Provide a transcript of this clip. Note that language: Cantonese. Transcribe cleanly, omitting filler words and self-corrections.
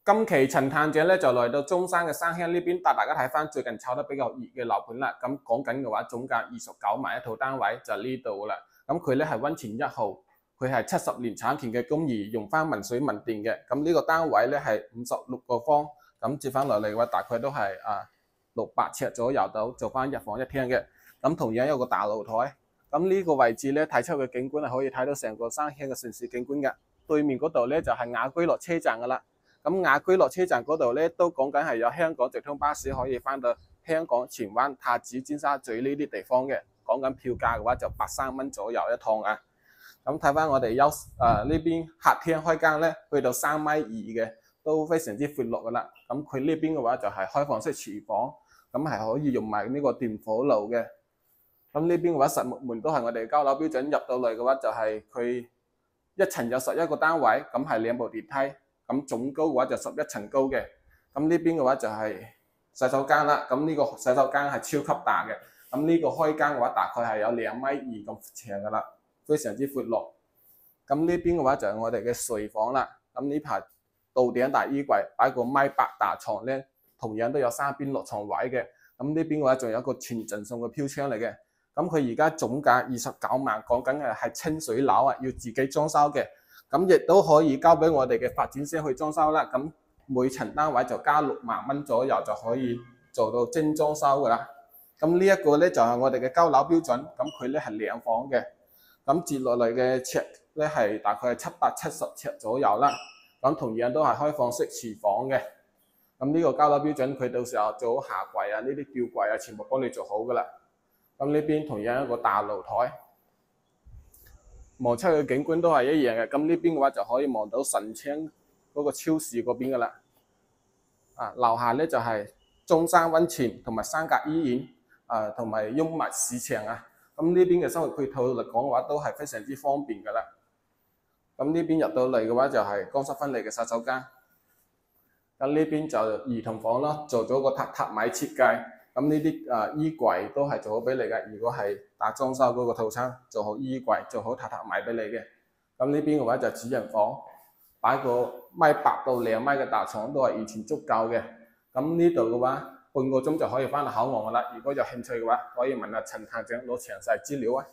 今期陳探長咧就來到中山嘅山鄉呢邊，帶大家睇翻最近炒得比較熱嘅樓盤啦。咁講緊嘅話，總價29萬一套單位就呢度啦。咁佢咧係溫泉1號，佢係70年產權嘅公寓，用翻民水民電嘅。咁呢個單位咧係56個方，咁接翻落嚟嘅話，大概都係600尺左右到，做翻1房1廳嘅。咁同樣有個大露台。咁呢個位置咧睇出嘅景觀係可以睇到成個山鄉嘅城市景觀嘅。對面嗰度咧就係雅居樂車站噶啦。咁雅居樂車站嗰度咧都講緊係有香港直通巴士可以翻到香港荃灣、太子、尖沙咀呢啲地方嘅。講緊票價嘅話就83蚊左右一趟啊。咁睇翻我哋呢邊客廳開間咧，去到3.2米嘅，都非常之闊落噶啦。咁佢呢邊嘅話就係開放式廚房，咁係可以用埋呢個電火爐嘅。咁呢邊嘅話實木門都係我哋交樓標準，入到嚟嘅話就係佢一層有11個單位，咁係2部電梯。咁總高嘅話就11層高嘅。咁呢邊嘅話就係洗手間啦。咁呢個洗手間係超級大嘅。咁呢個開間嘅話大概係有2.2米咁長噶啦，非常之闊落。咁呢邊嘅話就係我哋嘅睡房啦。咁呢排到頂大衣櫃，擺個1.8米大床咧，同樣都有3邊落床位嘅。咁呢邊嘅話仲有一個全贈送嘅飄窗嚟嘅。咁佢而家總價29萬，講緊嘅係清水樓啊，要自己裝修嘅。咁亦都可以交俾我哋嘅發展商去裝修啦。咁每層單位就加6萬蚊左右就可以做到精裝修噶啦。咁呢一個咧就係我哋嘅交樓標準。咁佢咧係2房嘅。咁接落嚟嘅尺咧係大概係770尺左右啦。咁同樣都係開放式廚房嘅。咁呢個交樓標準，佢到時候做好下櫃啊，呢啲吊櫃啊，全部幫你做好噶啦。咁呢邊同樣一個大露台。望出去嘅景觀都係一樣嘅。咁呢邊嘅話就可以望到神昌嗰個超市嗰邊噶啦。樓下咧就係中山溫泉同埋三甲醫院，同埋雍密市場啊。咁呢邊嘅生活配套嚟講嘅話都係非常之方便噶啦。咁呢邊入到嚟嘅話就係乾濕分離嘅洗手間。咁呢邊就兒童房咯，做咗個榻榻米設計。咁呢啲衣櫃都係做好俾你嘅。如果係大裝修嗰個套餐，做好衣櫃，做好榻榻米俾你嘅。咁呢邊嘅話就主人房，擺個1.8米到2米嘅大床都係完全足夠嘅。咁呢度嘅話，半個鐘就可以翻到口岸噶啦。如果有興趣嘅話，可以問下陳探長攞詳細資料啊。